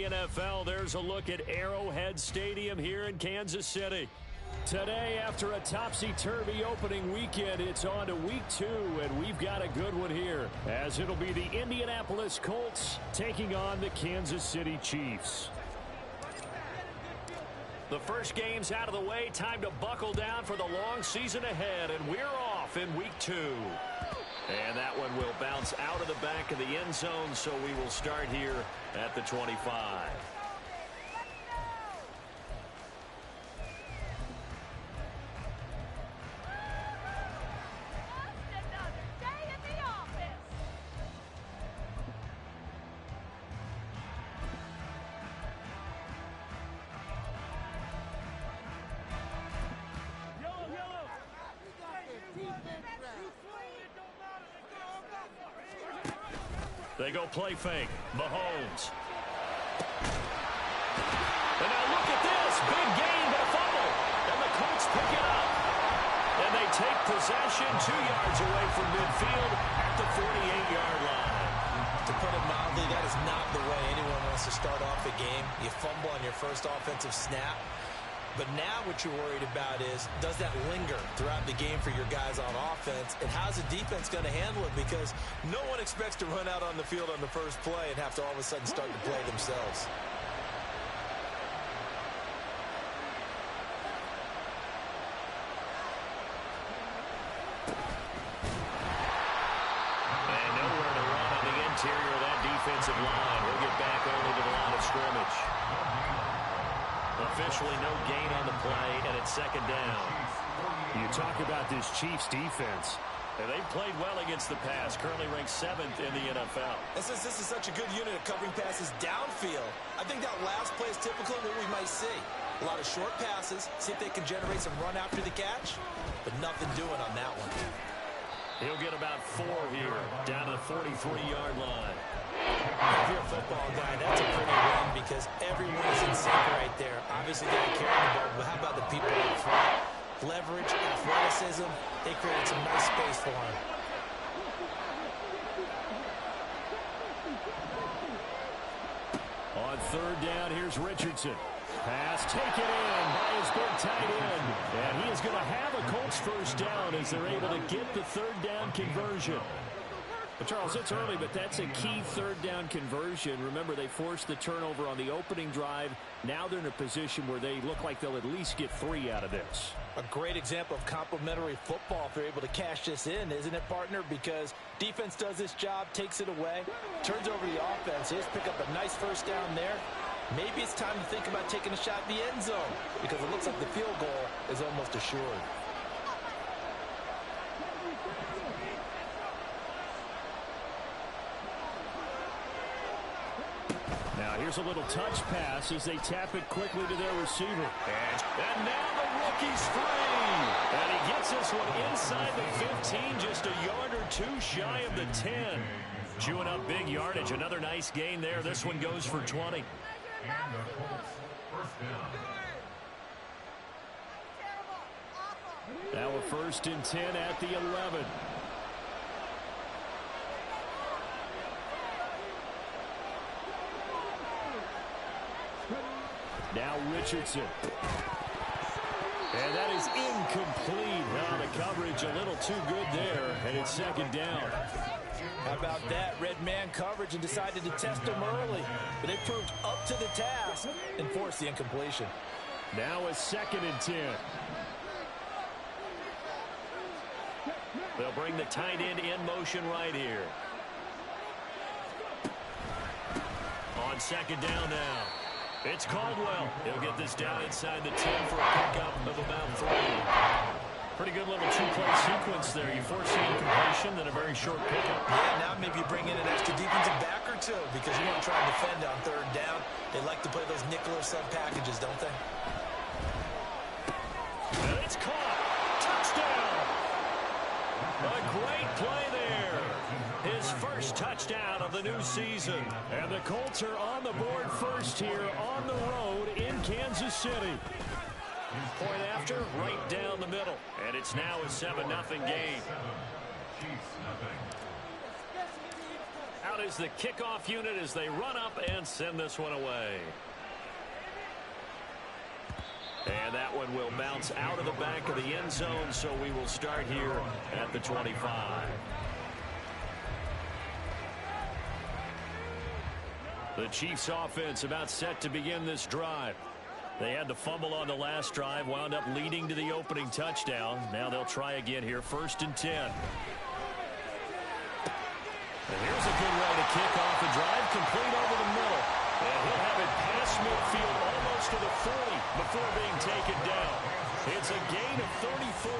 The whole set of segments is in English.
NFL, there's a look at Arrowhead Stadium here in Kansas City. Today, after a topsy-turvy opening weekend, it's on to week 2, and we've got a good one here, as it'll be the Indianapolis Colts taking on the Kansas City Chiefs. The first game's out of the way. Time to buckle down for the long season ahead, and we're off in week 2. And that one will bounce out of the back of the end zone, so we will start here at the 25. They go play fake. Mahomes. And now look at this. Big gain, but a fumble. And the Colts pick it up. And they take possession 2 yards away from midfield at the 48-yard line. To put it mildly, that is not the way anyone wants to start off a game. You fumble on your first offensive snap. But now what you're worried about is, does that linger throughout the game for your guys on offense? And how's the defense going to handle it? Because no one expects to run out on the field on the first play and have to all of a sudden start to play themselves. And nowhere to run on the interior of that defensive line. We'll get back only to the line of scrimmage. Officially no gain on the play, and it's second down. You talk about this Chiefs defense. They've played well against the pass, currently ranked 7th in the NFL. And since this is such a good unit of covering passes downfield, I think that last play is typical of what we might see. A lot of short passes, see if they can generate some run after the catch, but nothing doing on that one. He'll get about 4 here, down to the 43-yard line. If you're a football guy, that's a pretty win because everyone is in sync right there. Obviously, they're carrying the ball, but how about the people up front? Leverage, athleticism, they created some nice space for him. On third down, here's Richardson. Pass taken in by his big tight end. And he is going to have a Colts first down as they're able to get the third down conversion. Well, Charles, it's early, but that's a key third down conversion. Remember, they forced the turnover on the opening drive. Now they're in a position where they look like they'll at least get 3 out of this. A great example of complementary football if they're able to cash this in, isn't it, partner? Because defense does this job, takes it away, turns over the offense. They just pick up a nice first down there. Maybe it's time to think about taking a shot in the end zone because it looks like the field goal is almost assured. Now here's a little touch pass as they tap it quickly to their receiver. And now the rookie's free. And he gets this one inside the 15, just a yard or 2 shy of the 10. Chewing up big yardage. Another nice gain there. This one goes for 20. Now a 1st and 10 at the 11. Now Richardson. And that is incomplete. Now the coverage a little too good there, and it's second down. How about that? Red man coverage and decided to test him early. But they proved up to the task and forced the incompletion. Now a 2nd and 10. They'll bring the tight end in motion right here. On second down now. It's Caldwell. He'll get this down inside the 10 for a pickup of about 3. Pretty good little 2-play sequence there. You force the incompletion, then a very short pickup. Yeah, now maybe you bring in an extra defensive back or 2 because you want to try and defend on third down. They like to play those nickel or sub packages, don't they? And it's caught. Touchdown. A great play there. His first touchdown of the new season. And the Colts are on the board first here on the road in Kansas City. Point after, right down the middle. And it's now a 7-0 game. Out out is the kickoff unit as they run up and send this one away. And that one will bounce out of the back of the end zone, so we will start here at the 25. The Chiefs offense about set to begin this drive. They had the fumble on the last drive, wound up leading to the opening touchdown. Now they'll try again here, 1st and 10. And here's a good way to kick off the drive, complete over the middle. And he'll have it past midfield almost to the 40 before being taken down. It's a gain of 34.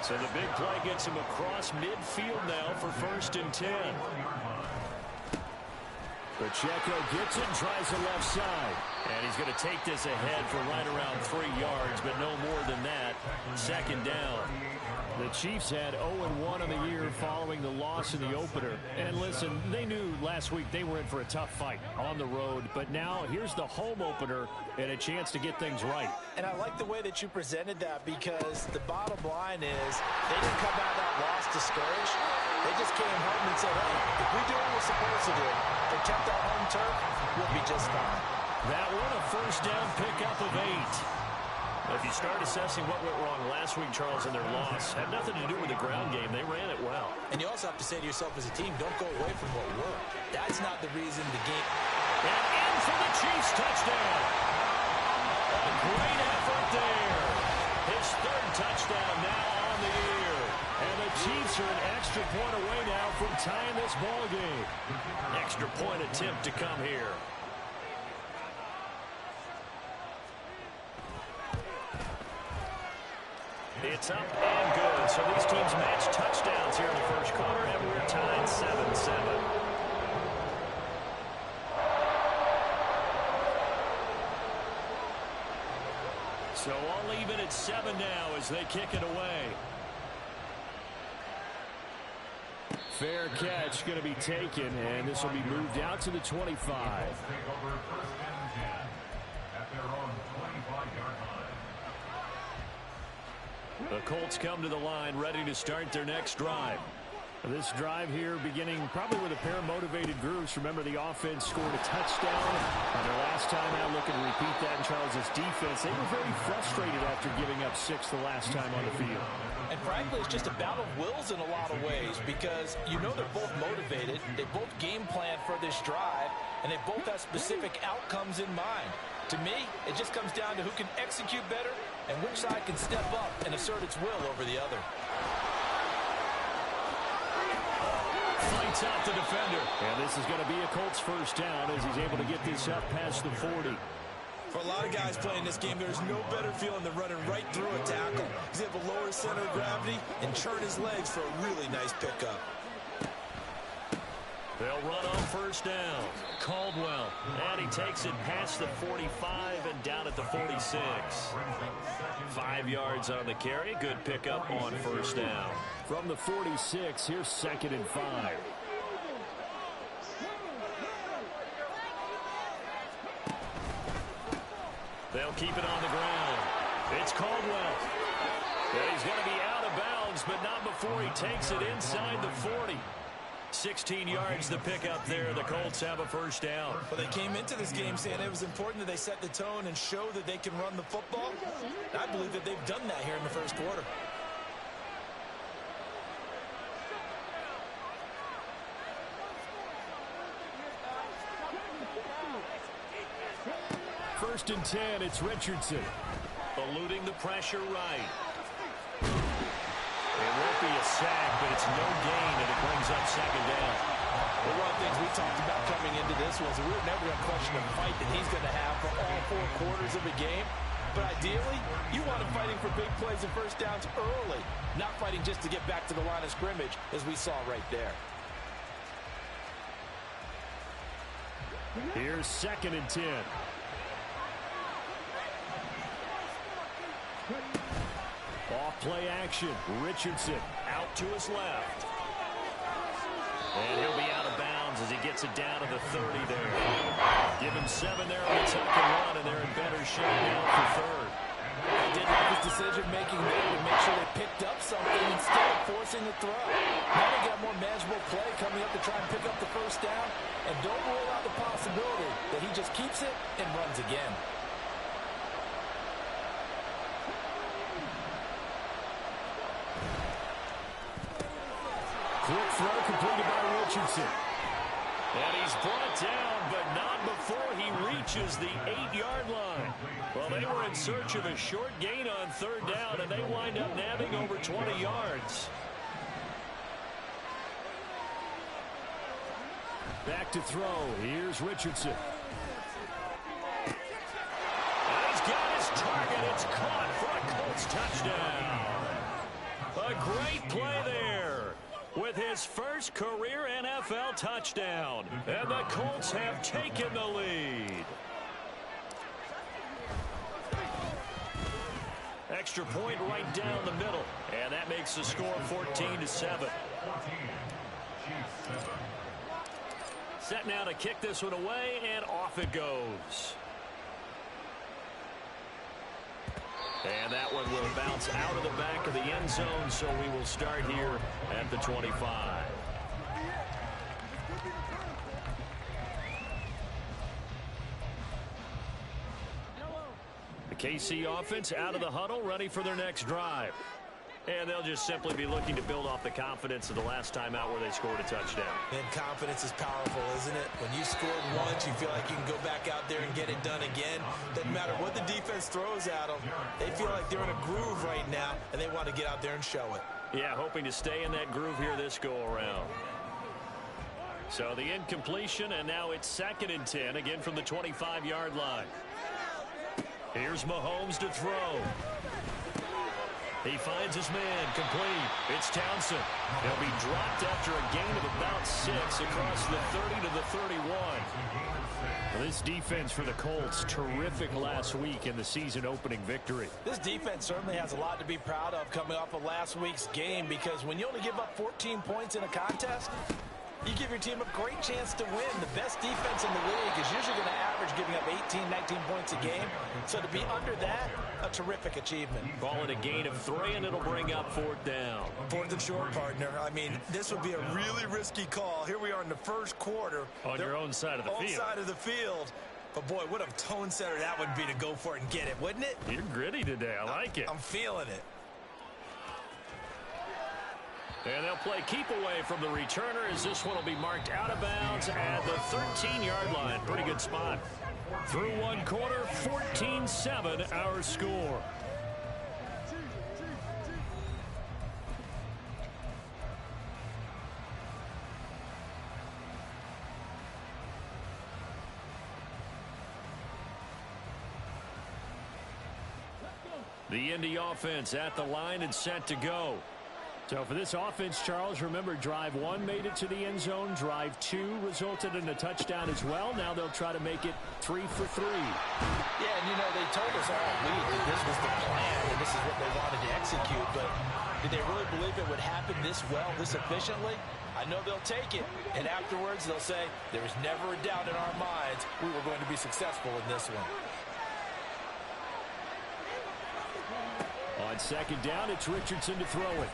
So the big play gets him across midfield now for 1st and 10. Pacheco gets it, tries the left side. And he's going to take this ahead for right around 3 yards, but no more than that. 2nd down. The Chiefs had 0-1 on the year following the loss in the opener. And listen, they knew last week they were in for a tough fight on the road. But now here's the home opener and a chance to get things right. And I like the way that you presented that, because the bottom line is they didn't come out of that loss discouraged. They just came home and said, hey, if we do what we're supposed to do, protect our home turf, we'll be just fine. That one a 1st down pickup of 8. If you start assessing what went wrong last week, Charles, in their loss, had nothing to do with the ground game. They ran it well. And you also have to say to yourself as a team, don't go away from what worked. That's not the reason the game... And in for the Chiefs touchdown. A great effort there. His 3rd touchdown now on the year. And the Chiefs are an extra point away now from tying this ball game. Extra point attempt to come here. It's up and good. So these teams match touchdowns here in the 1st quarter, and we're tied 7-7. So all even at 7 now as they kick it away. Fair catch going to be taken, and this will be moved out to the 25. The Colts come to the line ready to start their next drive. This drive here beginning probably with a pair of motivated groups. Remember, the offense scored a touchdown on their last time out. Looking to repeat that in Charles' defense. They were very frustrated after giving up 6 the last time on the field. And frankly, it's just a battle of wills in a lot of ways, because you know they're both motivated. They both game plan for this drive, and they both have specific outcomes in mind. To me, it just comes down to who can execute better and which side can step up and assert its will over the other. Fights out the defender. And this is going to be a Colts 1st down as he's able to get this up past the 40. For a lot of guys playing this game, there's no better feeling than running right through a tackle. He's able to lower his center of gravity and churn his legs for a really nice pickup. They'll run on 1st down. Caldwell. And he takes it past the 45 and down at the 46. 5 yards on the carry. Good pickup on 1st down. From the 46, here's 2nd and 5. They'll keep it on the ground. It's Caldwell. And he's going to be out of bounds, but not before he takes it inside the 40. 16 yards the pickup there. The Colts have a 1st down. Well, they came into this game saying it was important that they set the tone and show that they can run the football. I believe that they've done that here in the 1st quarter. First and 10, it's Richardson. Eluding the pressure right. It won't be a sack, but it's no gain, and it brings up 2nd down. Well, one of the things we talked about coming into this was we were never going to question the fight that he's going to have for all 4 quarters of the game. But ideally, you want him fighting for big plays and 1st downs early, not fighting just to get back to the line of scrimmage, as we saw right there. Here's 2nd and 10. Off play action. Richardson out to his left. And he'll be out of bounds as he gets it down to the 30 there. Give him 7 there on the tuck and run, and they're in better shape now for 3rd. They did like his decision-making there to make sure they picked up something instead of forcing the throw. Now they got more manageable play coming up to try and pick up the first down. And don't rule out the possibility that he just keeps it and runs again. Quick throw completed by Richardson. And he's brought down, but not before he reaches the 8-yard line. Well, they were in search of a short gain on third down, and they wind up nabbing over 20 yards. Back to throw. Here's Richardson. And he's got his target. It's caught for a Colts touchdown. A great play there with his first career NFL touchdown. And the Colts have taken the lead. Extra point right down the middle. And that makes the score 14-7. Set now to kick this one away, and off it goes. And that one will bounce out of the back of the end zone, so we will start here at the 25. The KC offense out of the huddle, ready for their next drive. And they'll just simply be looking to build off the confidence of the last time out where they scored a touchdown. And confidence is powerful, isn't it? When you scored once, you feel like you can go back out there and get it done again. Doesn't matter what the defense throws at them. They feel like they're in a groove right now, and they want to get out there and show it. Yeah, hoping to stay in that groove here this go-around. So the incompletion, and now it's 2nd and 10, again from the 25-yard line. Here's Mahomes to throw. He finds his man, complete. It's Townsend. He'll be dropped after a gain of about 6 across the 30 to the 31. Well, this defense for the Colts, terrific last week in the season-opening victory. This defense certainly has a lot to be proud of coming off of last week's game, because when you only give up 14 points in a contest, you give your team a great chance to win. The best defense in the league is usually going to average giving up 18, 19 points a game. So to be under that, a terrific achievement. Call it a gain of 3, and it'll bring up 4th down. 4th and short, partner. I mean, this would be a really risky call. Here we are in the first quarter. On your own side of the field. Side of the field. But, boy, what a tone setter that would be to go for it and get it, wouldn't it? You're gritty today. I like it. I'm feeling it. And they'll play keep away from the returner, as this one will be marked out of bounds at the 13-yard line. Pretty good spot. Through one quarter, 14-7 our score. The Indy offense at the line and set to go. So for this offense, Charles, remember, drive 1 made it to the end zone. Drive 2 resulted in a touchdown as well. Now they'll try to make it 3 for 3. Yeah, and you know, they told us all week that this was the plan and this is what they wanted to execute. But did they really believe it would happen this well, this efficiently? I know they'll take it, and afterwards they'll say, there was never a doubt in our minds we were going to be successful in this one. On 2nd down, it's Richardson to throw it.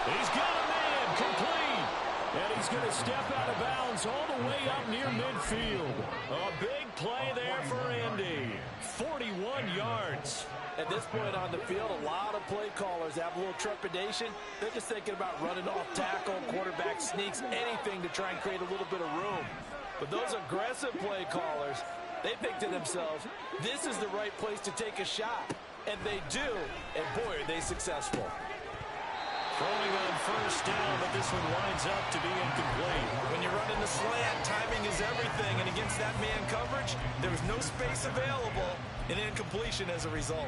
He's got a man, complete. And he's going to step out of bounds all the way up near midfield. A big play there for Indy. 41 yards. At this point on the field, a lot of play callers have a little trepidation. They're just thinking about running off tackle, quarterback sneaks, anything to try and create a little bit of room. But those aggressive play callers, they think to themselves, this is the right place to take a shot. And they do, and boy, are they successful. Throwing on 1st down, but this one winds up to be incomplete. When you're running the slant, timing is everything, and against that man coverage, there was no space available, and incompletion as a result.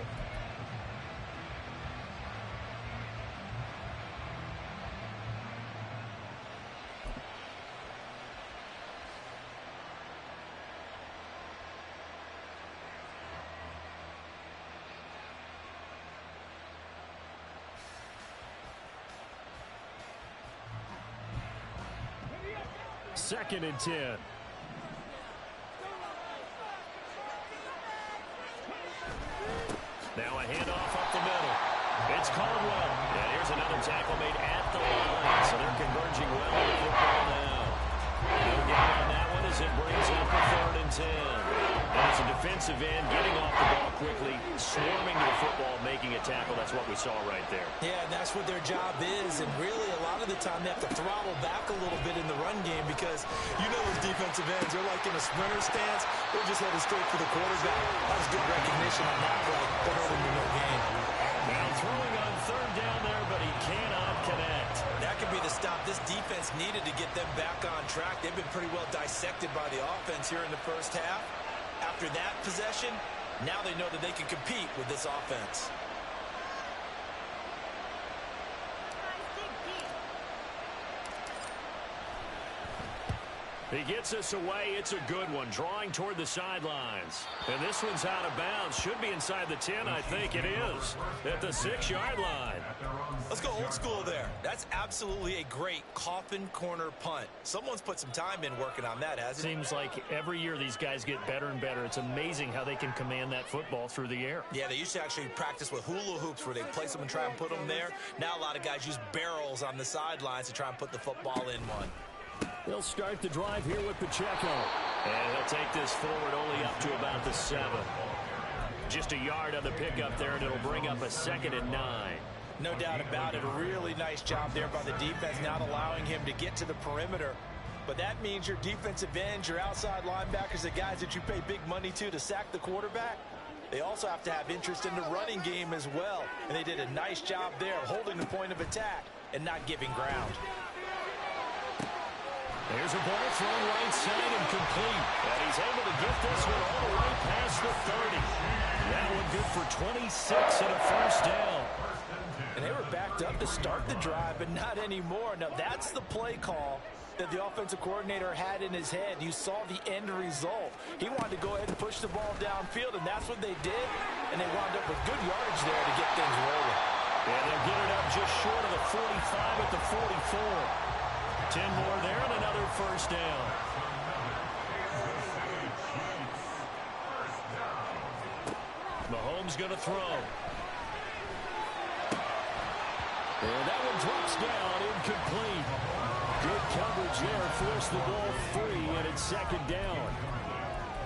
Second and 10. Now a handoff up the middle. It's Caldwell. And here's another tackle made at the line. So they're converging well on the football now. No gain on that one as it brings up a 3rd and 10. As a defensive end, getting off the ball quickly, swarming to the football, making a tackle. That's what we saw right there. Yeah, and that's what their job is. And really, a lot of the time, they have to throttle back a little bit in the run game because you know those defensive ends, they're like in a sprinter stance. They're just headed straight for the quarterback. That was good recognition on that play. They're holding the no gain. Now throwing on 3rd down there, but he cannot connect. That could be the stop this defense needed to get them back on track. They've been pretty well dissected by the offense here in the first half. After that possession, now they know that they can compete with this offense. He gets us away. It's a good one. Drawing toward the sidelines. And this one's out of bounds. Should be inside the 10, I think it is. At the 6-yard line. Let's go old school there. That's absolutely a great coffin corner punt. Someone's put some time in working on that, hasn't it? Seems like every year these guys get better and better. It's amazing how they can command that football through the air. Yeah, they used to actually practice with hula hoops where they place them and try and put them there. Now a lot of guys use barrels on the sidelines to try and put the football in one. He'll start the drive here with Pacheco. And he'll take this forward only up to about the 7. Just a yard on the pickup there, and it'll bring up a 2nd and 9. No doubt about it. A really nice job there by the defense, not allowing him to get to the perimeter. But that means your defensive ends, your outside linebackers, the guys that you pay big money to sack the quarterback, they also have to have interest in the running game as well. And they did a nice job there of holding the point of attack and not giving ground. There's a ball thrown right side and complete. And he's able to get this one all the way past the 30. That one good for 26 and a 1st down. And they were backed up to start the drive, but not anymore. Now, that's the play call that the offensive coordinator had in his head. You saw the end result. He wanted to go ahead and push the ball downfield, and that's what they did. And they wound up with good yardage there to get things rolling. And they'll get it up just short of the 45 at the 44. 10 more there and another 1st down. Mahomes going to throw. And that one drops down, incomplete. Good coverage there, forced the ball free, and it's 2nd down.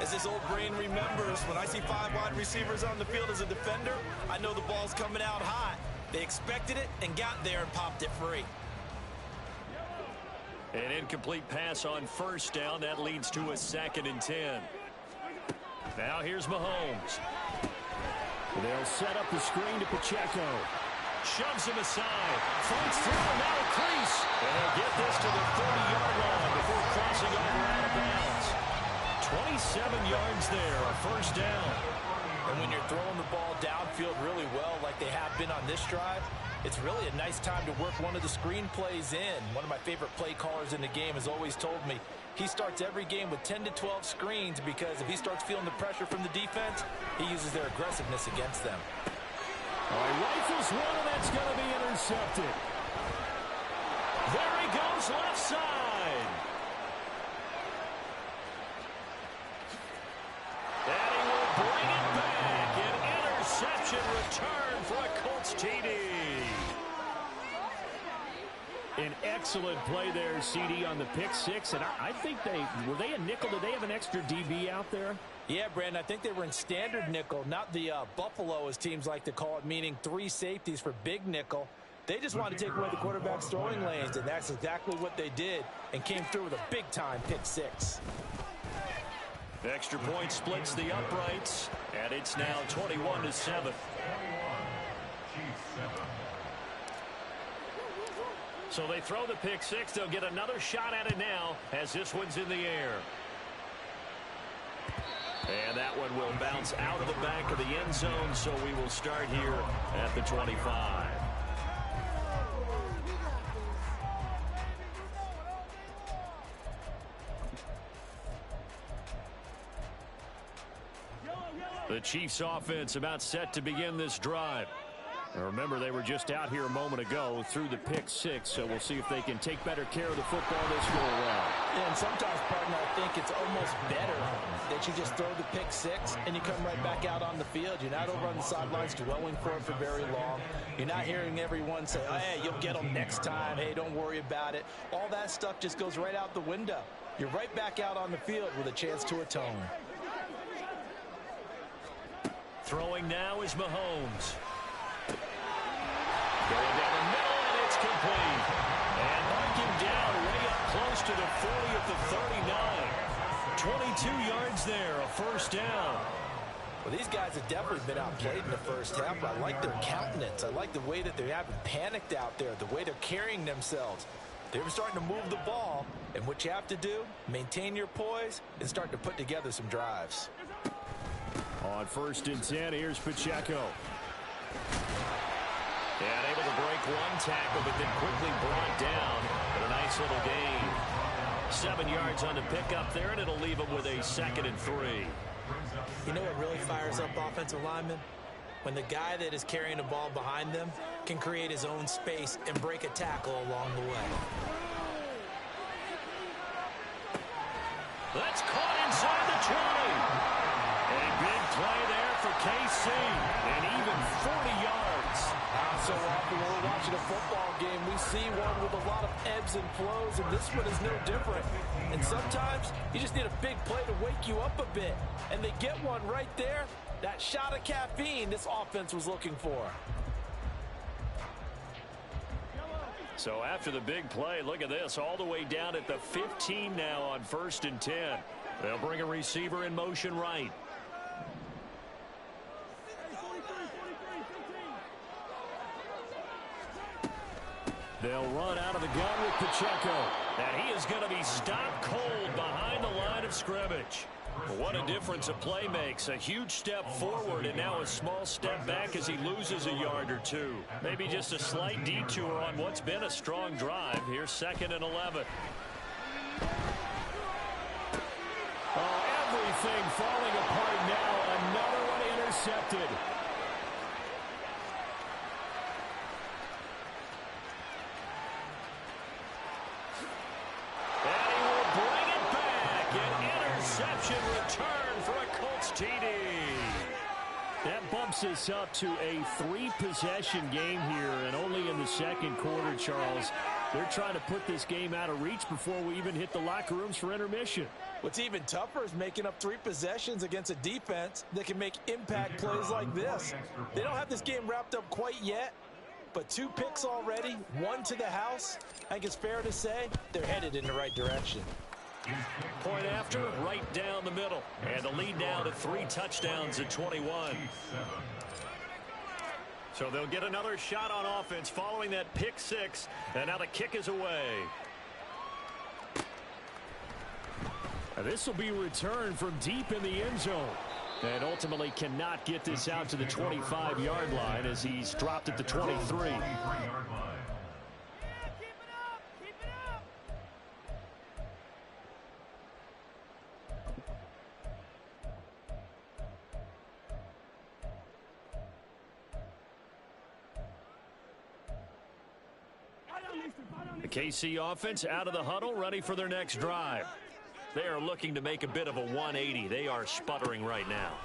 As this old brain remembers, when I see 5 wide receivers on the field as a defender, I know the ball's coming out hot. They expected it and got there and popped it free. An incomplete pass on 1st down. That leads to a 2nd and 10. Now here's Mahomes. They'll set up the screen to Pacheco. Shoves him aside. Fights through, now a crease. And they'll get this to the 30-yard line before crossing over out of bounds. 27 yards there, a 1st down. And when you're throwing the ball downfield really well like they have been on this drive, it's really a nice time to work one of the screen plays in. One of my favorite play callers in the game has always told me he starts every game with 10 to 12 screens because if he starts feeling the pressure from the defense, he uses their aggressiveness against them. He rifles one, and that's going to be intercepted. There he goes, left side. And he will bring it back. An interception return for a Colts TD. An excellent play there, CD, on the pick 6. And I think were they a nickel? Did they have an extra DB out there? Yeah, Brandon, I think they were in standard nickel, not the Buffalo, as teams like to call it, meaning 3 safeties for big nickel. They just wanted to take away the quarterback's throwing lanes, and that's exactly what they did and came through with a big-time pick 6. Extra point splits the uprights, and it's now 21-7. So they throw the pick 6. They'll get another shot at it now as this one's in the air. And that one will bounce out of the back of the end zone, so we will start here at the 25. The Chiefs offense about set to begin this drive. Now remember, they were just out here a moment ago through the pick 6, so we'll see if they can take better care of the football this go around. And sometimes, partner, I think it's almost better that you just throw the pick six and you come right back out on the field. You're not over on the sidelines dwelling for it for very long. You're not hearing everyone say, oh, hey, you'll get them next time. Hey, don't worry about it. All that stuff just goes right out the window. You're right back out on the field with a chance to atone. Throwing now is Mahomes. Going down the middle, and it's complete. And mark him down way up close to the 40 at the 39. 22 yards there, a first down. Well, these guys have definitely been outplayed in the first half, but I like their countenance. I like the way that they haven't panicked out there, the way they're carrying themselves. They're starting to move the ball, and what you have to do, maintain your poise and start to put together some drives. On 1st and 10, here's Pacheco. And able to break one tackle, but then quickly brought down. But a nice little gain. 7 yards on the pickup there, and it'll leave him with a 2nd and 3. You know what really fires up offensive linemen? When the guy that is carrying the ball behind them can create his own space and break a tackle along the way. That's caught inside the 20. A big play there for KC, and even 40 yards. So often when we're watching a football game, we see one with a lot of ebbs and flows, and this one is no different. And sometimes you just need a big play to wake you up a bit, and they get one right there. That shot of caffeine this offense was looking for. So after the big play, look at this, all the way down at the 15 now on 1st and 10. They'll bring a receiver in motion right. They'll run out of the gun with Pacheco. And he is going to be stopped cold behind the line of scrimmage. What a difference a play makes. A huge step forward and now a small step back as he loses a yard or two. Maybe just a slight detour on what's been a strong drive. Here's 2nd and 11. Oh, everything falling apart now. Another one intercepted. Return for a Colts TD. That bumps us up to a 3-possession game here, and only in the 2nd quarter, Charles. They're trying to put this game out of reach before we even hit the locker rooms for intermission. What's even tougher is making up 3 possessions against a defense that can make impact plays like this. They don't have this game wrapped up quite yet, but 2 picks already, 1 to the house. I think it's fair to say they're headed in the right direction. Point after, right down the middle. And the lead now to 3 touchdowns at 21. So they'll get another shot on offense following that pick 6. And now the kick is away. And this will be returned from deep in the end zone. And ultimately cannot get this out to the 25-yard line as he's dropped at the 23. The KC offense out of the huddle, ready for their next drive. They are looking to make a bit of a 180. They are sputtering right now.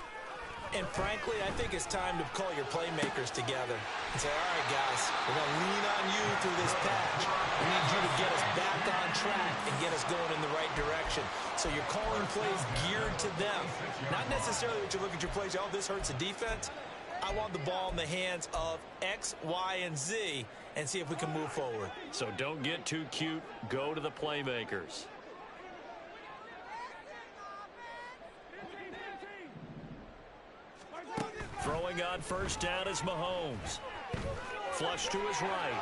And frankly, I think it's time to call your playmakers together and say, all right, guys, we're going to lean on you through this patch. We need you to get us back on track and get us going in the right direction. So you're calling plays geared to them. Not necessarily that you look at your plays, oh, this hurts the defense. I want the ball in the hands of X, Y, and Z and see if we can move forward. So don't get too cute. Go to the playmakers. Throwing on 1st down is Mahomes. Flush to his right.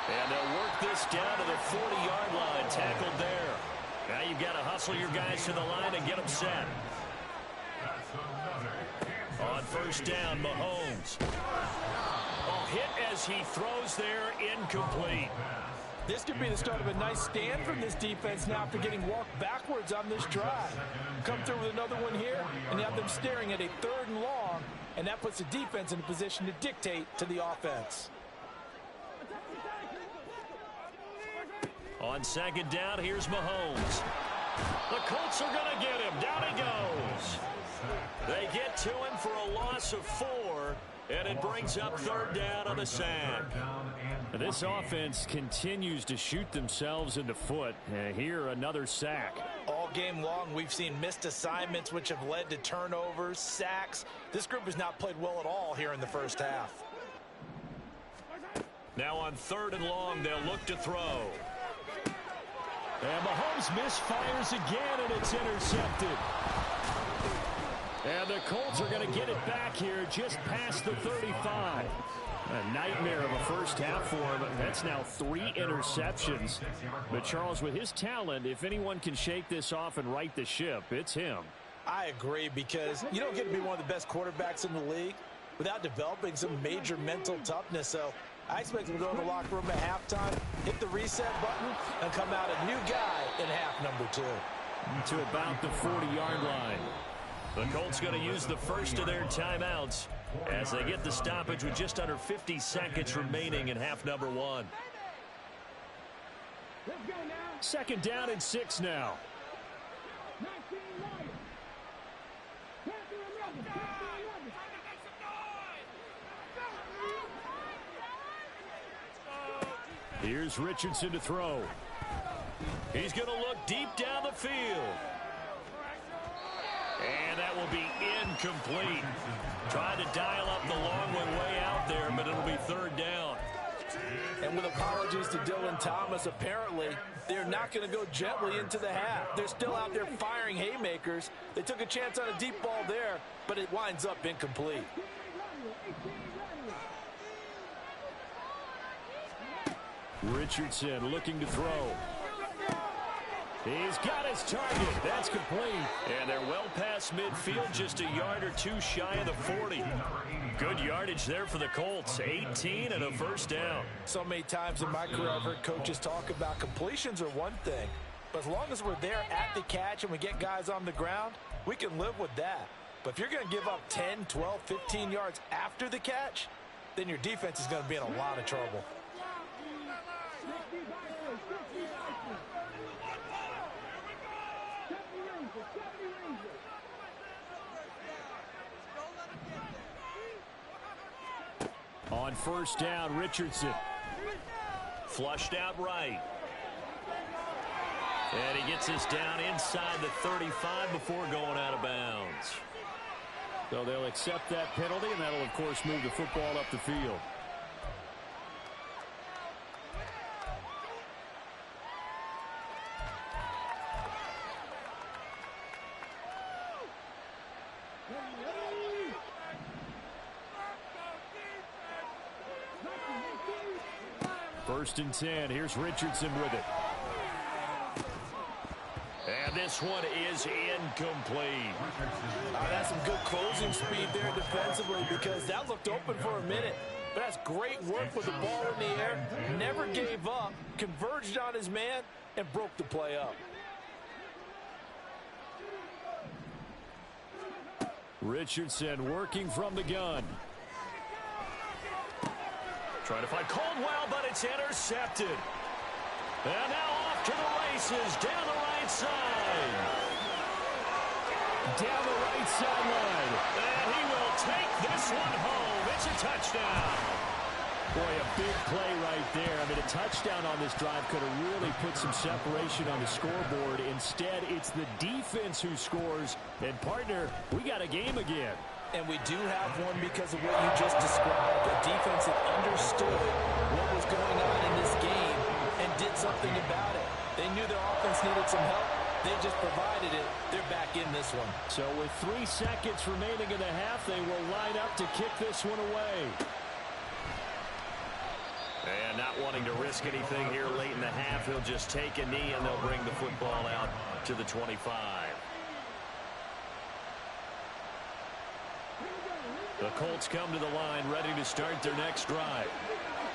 And they'll work this down to the 40-yard line. Tackled there. Now you've got to hustle your guys to the line and get them set. On 1st down, Mahomes. Oh, hit as he throws there, incomplete. This could be the start of a nice stand from this defense now after getting walked backwards on this drive. Come through with another one here, and you have them staring at a 3rd and long, and that puts the defense in a position to dictate to the offense. On 2nd down, here's Mahomes. The Colts are going to get him. Down he goes. They get to him for a loss of 4, and it brings up third down on the sack. This offense continues to shoot themselves in the foot. Here, another sack. All game long, we've seen missed assignments, which have led to turnovers, sacks. This group has not played well at all here in the first half. Now on 3rd and long, they'll look to throw. And Mahomes misfires again, and it's intercepted. And the Colts are going to get it back here just past the 35. A nightmare of a first half for him. That's now 3 interceptions. But Charles, with his talent, if anyone can shake this off and right the ship, it's him. I agree, because you don't get to be one of the best quarterbacks in the league without developing some major mental toughness. So I expect him to go in the locker room at halftime, hit the reset button, and come out a new guy in half number 2. To about the 40-yard line. The Colts going to use the first of their timeouts as they get the stoppage with just under 50 seconds remaining in half number 1. 2nd down and 6 now. Here's Richardson to throw. He's going to look deep down the field. And that will be incomplete. Trying to dial up the long one way out there, but it'll be 3rd down. And with apologies to Dylan Thomas, apparently they're not going to go gently into the half. They're still out there firing haymakers. They took a chance on a deep ball there, but it winds up incomplete. Richardson looking to throw. He's got his target. That's complete. And they're well past midfield, just a yard or 2 shy of the 40. Good yardage there for the Colts. 18 and a first down. So many times in my career I've heard coaches talk about completions are one thing, but as long as we're there at the catch and we get guys on the ground, we can live with that. But if you're going to give up 10, 12, 15 yards after the catch, then your defense is going to be in a lot of trouble. On 1st down, Richardson. Flushed out right. And he gets this down inside the 35 before going out of bounds. So they'll accept that penalty, and that'll, of course, move the football up the field. First and 10. Here's Richardson with it. And this one is incomplete. That's some good closing speed there defensively, because that looked open for a minute. But that's great work with the ball in the air. Never gave up, converged on his man, and broke the play up. Richardson working from the gun. Trying to find Caldwell, but it's intercepted. And now off to the races, down the right side. Down the right sideline. And he will take this one home. It's a touchdown. Boy, a big play right there. I mean, a touchdown on this drive could have really put some separation on the scoreboard. Instead, it's the defense who scores. And, partner, we got a game again. And we do have one because of what you just described. The defense that understood what was going on in this game and did something about it. They knew their offense needed some help. They just provided it. They're back in this one. So with 3 seconds remaining in the half, they will line up to kick this one away. And not wanting to risk anything here late in the half, he'll just take a knee and they'll bring the football out to the 25. The Colts come to the line ready to start their next drive.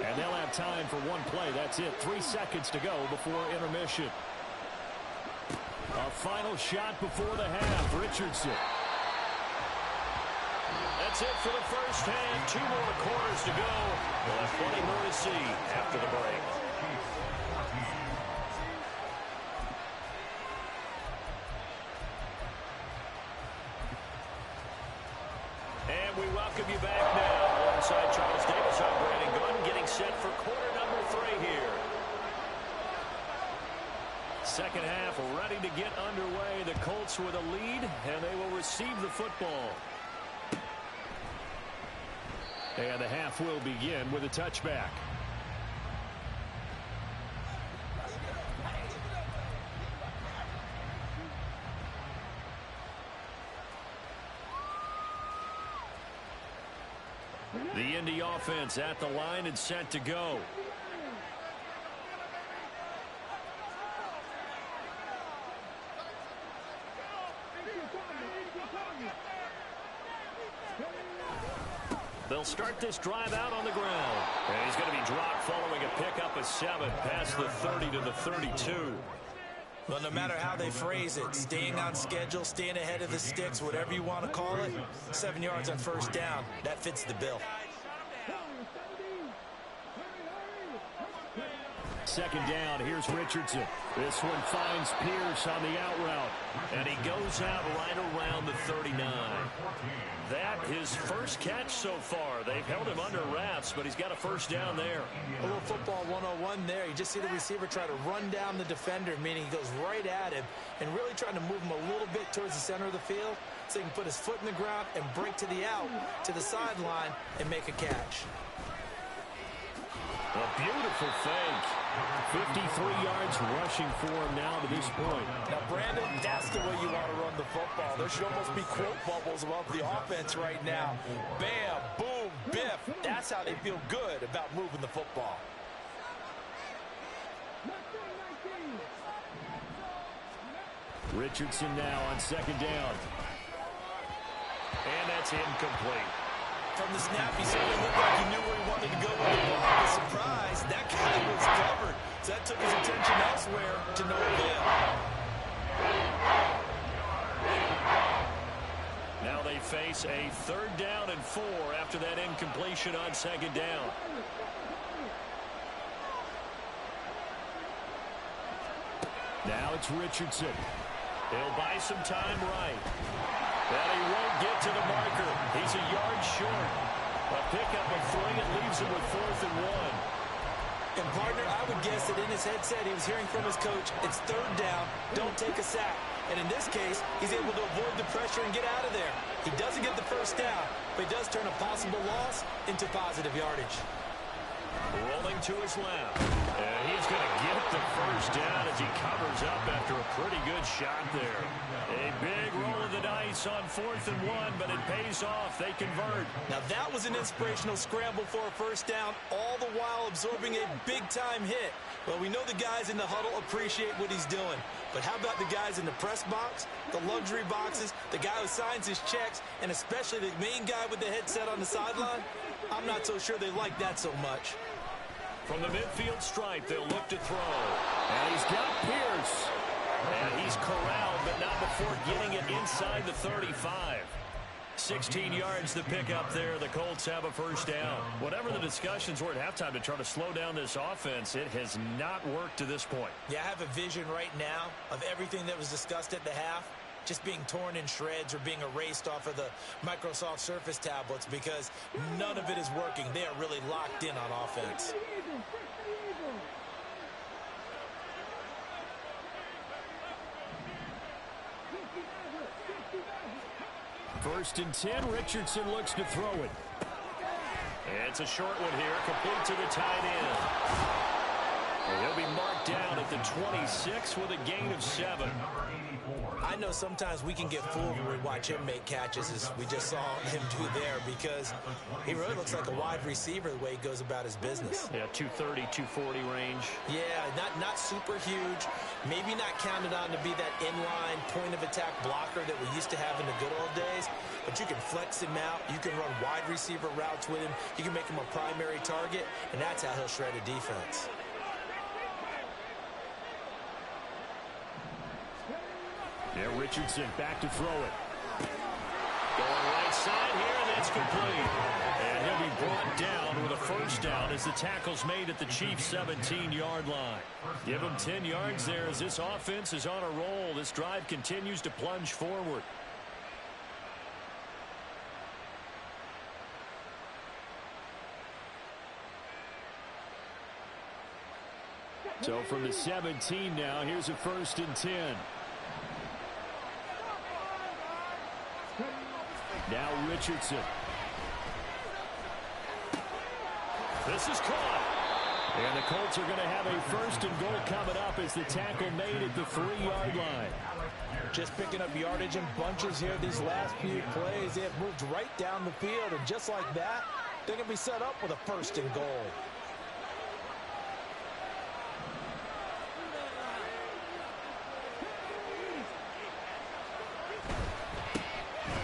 And they'll have time for one play. That's it. 3 seconds to go before intermission. A final shot before the half. Richardson. That's it for the first half. 2 more quarters to go. We'll have plenty more to see after the break. welcome you back now. Alongside Charles Davis, I'm Brandon Gunn, getting set for quarter number 3 here. Second half ready to get underway. The Colts with a lead, and they will receive the football. And the half will begin with a touchback. The Indy offense at the line and set to go. They'll start this drive out on the ground. And he's going to be dropped following a pickup of 7 past the 30 to the 32. Well, no matter how they phrase it, staying on schedule, staying ahead of the sticks, whatever you want to call it, 7 yards on first down, that fits the bill. Second down, here's Richardson. This one finds Pierce on the out route, and he goes out right around the 39. That his first catch so far. They've held him under wraps, but he's got a first down there. A little football 101 there. You just see the receiver try to run down the defender, meaning he goes right at him and really trying to move him a little bit towards the center of the field so he can put his foot in the ground and break to the out, to the sideline, and make a catch. A beautiful fake. 53 yards rushing for him now to this point. Now, Brandon, that's the way you want to run the football. There should almost be quote bubbles above the offense right now. Bam, boom, biff. That's how they feel good about moving the football. Richardson now on second down. And that's incomplete. From the snap, he certainly looked like he knew where he wanted to go with the ball. I was surprised. That guy was covered. So that took his attention elsewhere to no avail. Now they face a 3rd down and 4 after that incompletion on second down. Now it's Richardson. He'll buy some time right. And he won't get to the marker. He's a yard short. A pickup of 3. It leaves him with 4th and 1. And, partner, I would guess that in his headset he was hearing from his coach, it's 3rd down, don't take a sack. And in this case, he's able to avoid the pressure and get out of there. He doesn't get the first down, but he does turn a possible loss into positive yardage. Rolling to his left. And he's going to get the first down as he covers up after a pretty good shot there. A big roll of the dice on 4th and 1, but it pays off. They convert. Now that was an inspirational scramble for a first down, all the while absorbing a big-time hit. Well, we know the guys in the huddle appreciate what he's doing. But how about the guys in the press box, the luxury boxes, the guy who signs his checks, and especially the main guy with the headset on the sideline? I'm not so sure they like that so much. From the midfield stripe, they'll look to throw. And he's got Pierce. And he's corralled, but not before getting it inside the 35. 16 yards to pick up there. The Colts have a first down. Whatever the discussions were at halftime to try to slow down this offense, it has not worked to this point. Yeah, I have a vision right now of everything that was discussed at the half just being torn in shreds or being erased off of the Microsoft Surface tablets because none of it is working. They are really locked in on offense. First and 10, Richardson looks to throw it. It's a short one here, complete to the tight end. And he'll be marked down at the 26 with a gain of 7. I know sometimes we can get fooled when we watch him make catches, as we just saw him do there, because he really looks like a wide receiver the way he goes about his business. Yeah, 230, 240 range. Yeah, not super huge. Maybe not counted on to be that inline point-of-attack blocker that we used to have in the good old days, but you can flex him out. You can run wide receiver routes with him. You can make him a primary target, and that's how he'll shred a defense. Yeah, Richardson back to throw it. Going right side here, and that's complete. And he'll be brought down with a first down as the tackle's made at the Chiefs' 17-yard line. Give him 10 yards there as this offense is on a roll. This drive continues to plunge forward. So from the 17 now, here's a 1st and 10. Now Richardson. This is caught. And the Colts are going to have a 1st and goal coming up as the tackle made at the 3-yard line. Just picking up yardage in bunches here these last few plays. They have moved right down the field, and just like that, they're going to be set up with a 1st and goal.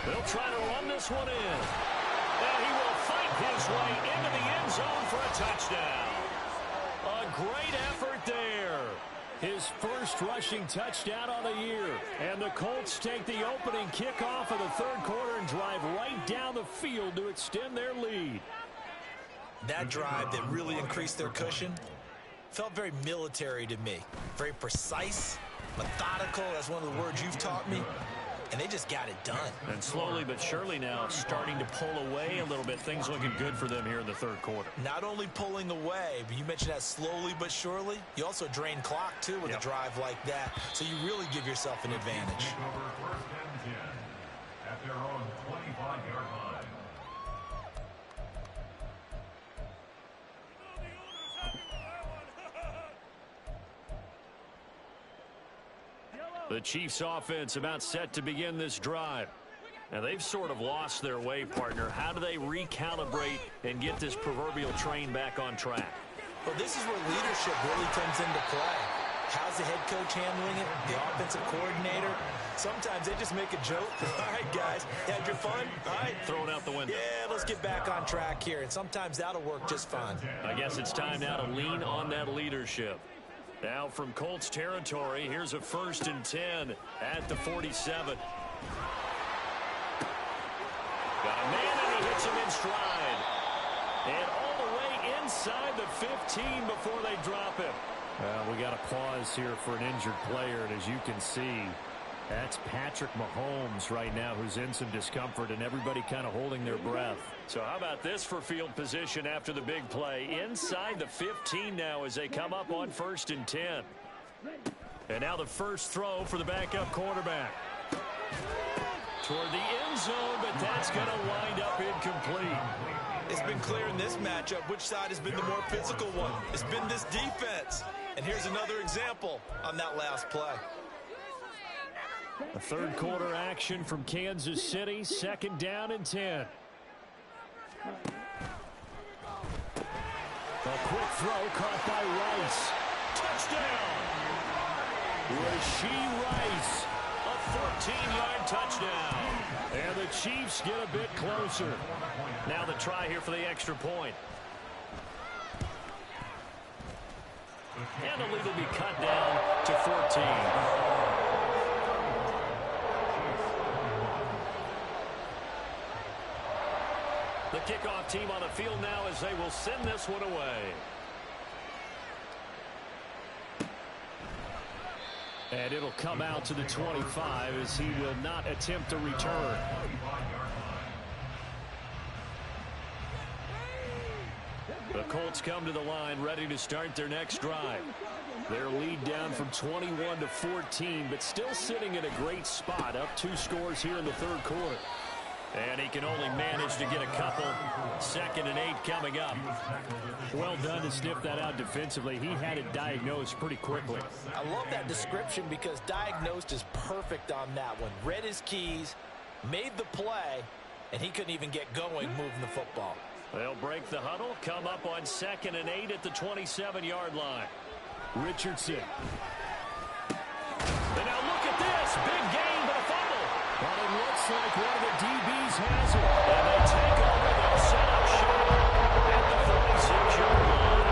They'll try to run this one in. And he will fight his way into the end zone for a touchdown. A great effort there. His first rushing touchdown on the year. And the Colts take the opening kickoff of the 3rd quarter and drive right down the field to extend their lead. That drive that really increased their cushion felt very military to me. Very precise, methodical. That's one of the words you've taught me. And they just got it done. And slowly but surely now starting to pull away a little bit. Things looking good for them here in the 3rd quarter. Not only pulling away, but you mentioned that slowly but surely. You also drain clock, too, with a drive like that. So you really give yourself an advantage. At their own 25-yard line. The Chiefs offense about set to begin this drive. Now they've sort of lost their way, partner. How do they recalibrate and get this proverbial train back on track? Well, this is where leadership really comes into play. How's the head coach handling it? The offensive coordinator? Sometimes they just make a joke. All right, guys, had your fun? All right. Throw it out the window. Yeah, let's get back on track here. And sometimes that'll work just fine. I guess it's time now to lean on that leadership. Now from Colts territory, here's a 1st and 10 at the 47. Got a man, and he hits him in stride. And all the way inside the 15 before they drop him. Well, we got a pause here for an injured player, and as you can see, that's Patrick Mahomes right now who's in some discomfort, and everybody kind of holding their breath. So how about this for field position after the big play? Inside the 15 now as they come up on 1st and 10. And now the first throw for the backup quarterback. Toward the end zone, but that's going to wind up incomplete. It's been clear in this matchup which side has been the more physical one. It's been this defense. And here's another example on that last play. A 3rd quarter action from Kansas City, 2nd down and 10. A quick throw caught by Rice. Touchdown! Rashee Rice, a 14-yard touchdown. And the Chiefs get a bit closer. Now the try here for the extra point. And the lead will be cut down to 14. The kickoff team on the field now as they will send this one away. And it'll come out to the 25 as he will not attempt to return. The Colts come to the line ready to start their next drive. Their lead down from 21 to 14, but still sitting in a great spot, up 2 scores here in the 3rd quarter. And he can only manage to get a couple. 2nd and 8 coming up. Well done to sniff that out defensively. He had it diagnosed pretty quickly. I love that description because diagnosed is perfect on that one. Read his keys, made the play, and he couldn't even get going moving the football. They'll break the huddle, come up on 2nd and 8 at the 27-yard line. Richardson. And now look at this. Big gain, but a fumble. But it looks like one of the DBs has it. And they take over. They'll set up short at the 46-yard line.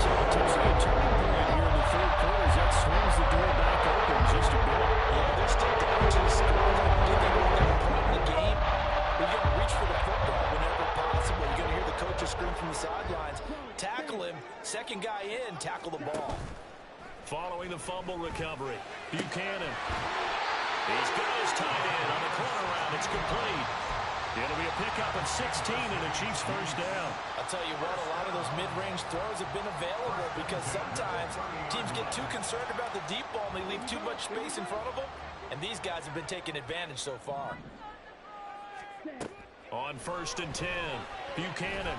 So potentially a turning point here in the 3rd quarter as that swings the door back open just a bit. Yeah, they're still down to the score. I think they're going to have a point in the game. We're going to reach for the football whenever possible. You're going to hear the coaches scream from the sidelines. Tackle him. 2nd guy in, tackle the ball. Following the fumble recovery, Buchanan. He's got his tight end on the corner route. It's complete. It'll be a pickup of 16 and a Chiefs first down. I'll tell you what, a lot of those mid-range throws have been available because sometimes teams get too concerned about the deep ball and they leave too much space in front of them. And these guys have been taking advantage so far. On 1st and 10, Buchanan.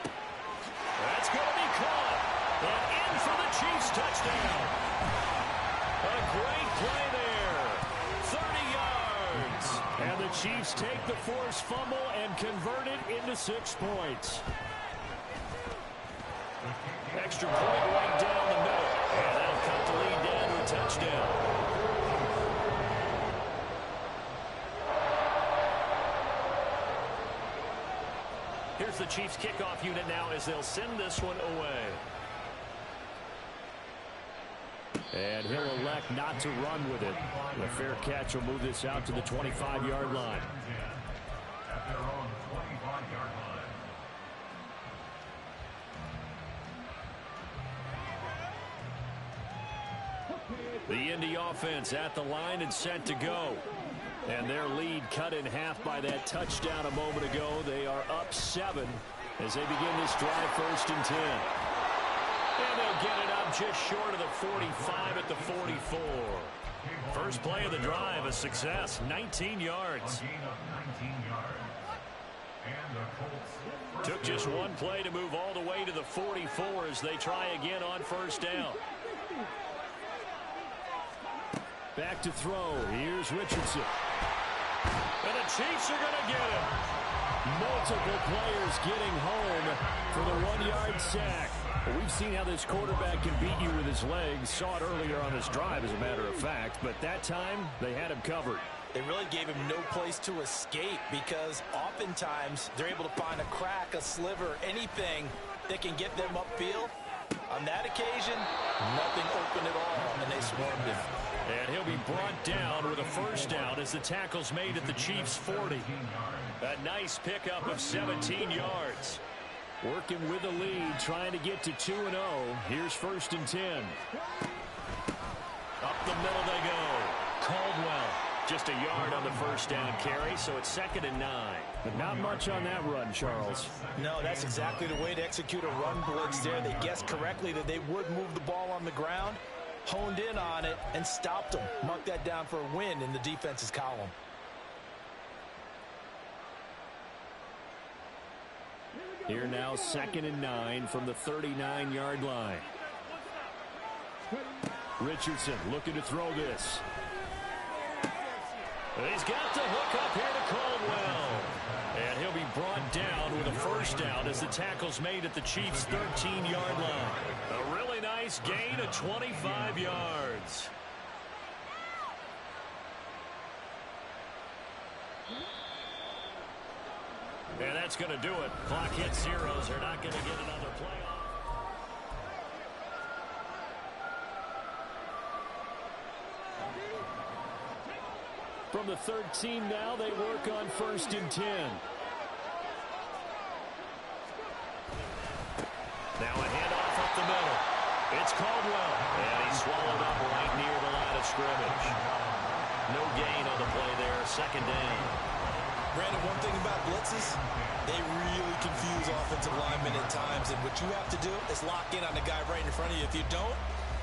That's going to be caught. And in for the Chiefs touchdown. A great play there. 30 yards. And the Chiefs take the forced fumble and convert it into 6 points. Extra point right down the middle. And that'll cut the lead down to a touchdown. Here's the Chiefs kickoff unit now as they'll send this one away. And he'll elect not to run with it. A fair catch will move this out to the 25-yard line. At their own 25-yard line. The Indy offense at the line and set to go. And their lead cut in half by that touchdown a moment ago. They are up 7 as they begin this drive 1st and 10. And they'll get it up just short of the 45 at the 44. First play of the drive, a success, 19 yards. A gain of 19 yards. And the Colts. Took just one play to move all the way to the 44 as they try again on 1st down. Back to throw. Here's Richardson. And the Chiefs are going to get it. Multiple players getting home for the 1-yard sack. We've seen how this quarterback can beat you with his legs. Saw it earlier on this drive, as a matter of fact. But that time, they had him covered. They really gave him no place to escape because oftentimes they're able to find a crack, a sliver, anything that can get them upfield. On that occasion, nothing open at all, and they swarmed him. And he'll be brought down with a first down as the tackle's made at the Chiefs' 40. A nice pickup of 17 yards. Working with the lead, trying to get to 2-0. Here's 1st and 10. Up the middle they go. Caldwell. Just a yard on the first down carry, so it's 2nd and 9. But not much on that run, Charles. No, that's exactly the way to execute a run blitz there. They guessed correctly that they would move the ball on the ground, honed in on it, and stopped them. Mark that down for a win in the defense's column. Here now, 2nd and 9 from the 39-yard line. Richardson looking to throw this. He's got the hook up here to Caldwell. And he'll be brought down with a first down as the tackle's made at the Chiefs' 13-yard line. A really nice gain of 25 yards. And that's going to do it. Clock hits zeros. They're not going to get another playoff. From the 13 now, they work on 1st and 10. Now a handoff up the middle. It's Caldwell. And he's swallowed up right near the line of scrimmage. No gain on the play there. 2nd down. Brandon, one thing about blitzes, they really confuse offensive linemen at times. And what you have to do is lock in on the guy right in front of you. If you don't,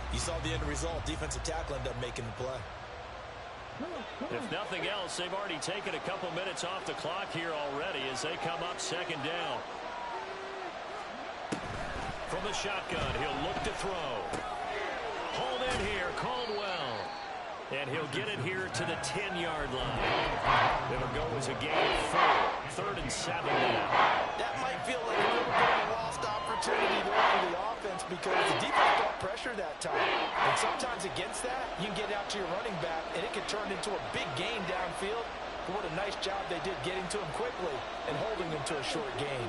you saw the end result. Defensive tackle ended up making the play. If nothing else, they've already taken a couple minutes off the clock here already as they come up 2nd down. From the shotgun, he'll look to throw. Hold in here, Caldwell. And he'll get it here to the 10-yard line. It'll go as a gain of 4. 3rd and 7 now. That might feel like a little bit of a lost opportunity there for the offense because the defense brought pressure that time. And sometimes against that, you can get out to your running back, and it can turn into a big gain downfield. But what a nice job they did getting to him quickly and holding him to a short gain.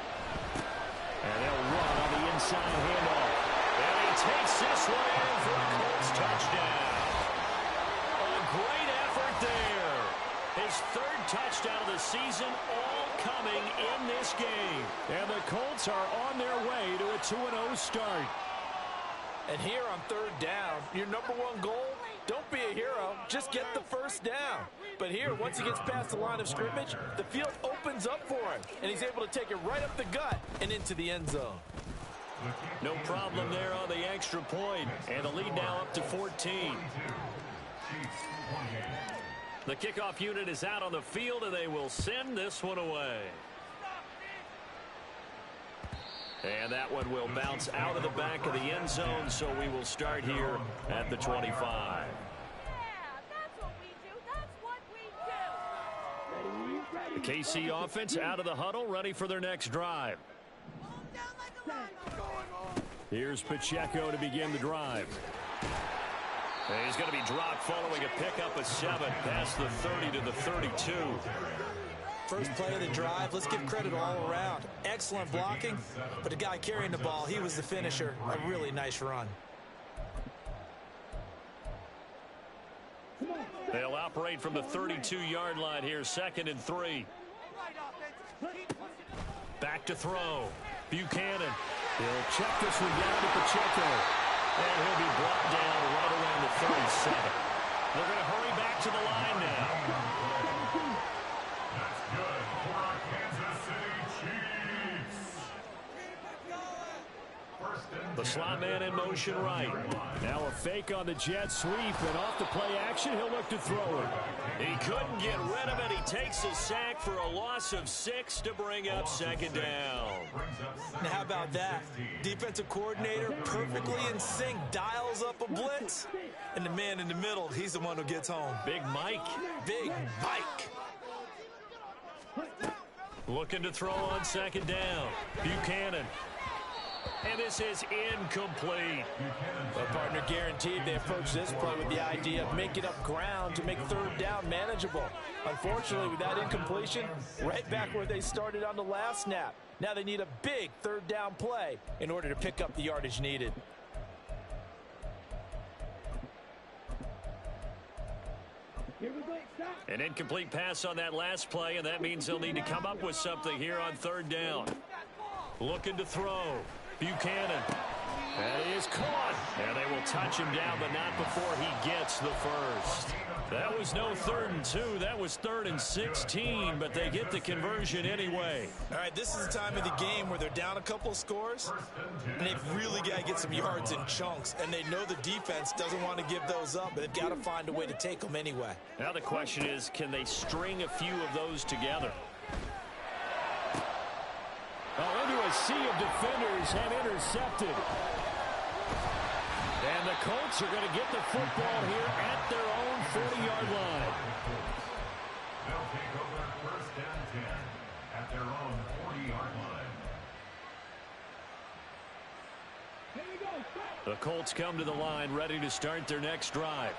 And they'll run on the inside handoff. And he takes this one in for a Colts touchdown. Great effort there. His 3rd touchdown of the season, all coming in this game. And the Colts are on their way to a 2-0 start. And here on 3rd down, your number one goal, don't Don't be a hero. Just get the first down. But here, once he gets past the line of scrimmage, the field opens up for him, and he's able to take it right up the gut and into the end zone. No problem there on the extra point, and the lead now up to 14. The kickoff unit is out on the field, and they will send this one away. And that one will bounce out of the back of the end zone, so we will start here at the 25. The KC offense out of the huddle, ready for their next drive. Here's Pacheco to begin the drive. And he's going to be dropped following a pickup of 7 past the 30 to the 32. First play of the drive, let's give credit all around. Excellent blocking, but the guy carrying the ball, he was the finisher. A really nice run. They'll operate from the 32-yard line here, 2nd and 3. Back to throw. Buchanan. He'll check this one down to Pacheco. And he'll be brought down right around the 37. They're going to hurry back to the line now. That's good for our Kansas City Chiefs. First and The slot man in motion right. Now a fake on the jet sweep, and off the play action, he'll look to throw it. He couldn't get rid of it. He takes a sack for a loss of 6 to bring up 2nd down. Now how about that? Defensive coordinator perfectly in sync, dials up a blitz, and the man in the middle, he's the one who gets home. Big Mike. Big Mike. Looking to throw on 2nd down. Buchanan. And this is incomplete. Well, partner, guaranteed they approach this play with the idea of making up ground to make 3rd down manageable. Unfortunately, with that incompletion, right back where they started on the last snap. Now they need a big 3rd down play in order to pick up the yardage needed. An incomplete pass on that last play, and that means they'll need to come up with something here on 3rd down. Looking to throw. Buchanan. That is caught. And they will touch him down, but not before he gets the first. That was no 3rd and 2. That was 3rd and 16, but they get the conversion anyway. All right, this is the time of the game where they're down a couple of scores, and they've really got to get some yards in chunks, and they know the defense doesn't want to give those up, but they've got to find a way to take them anyway. Now the question is, can they string a few of those together? Oh, into a sea of defenders and intercepted. And the Colts are going to get the football here at their own 40-yard line. They'll take over 1st and 10 at their own 40-yard line. The Colts come to the line ready to start their next drive.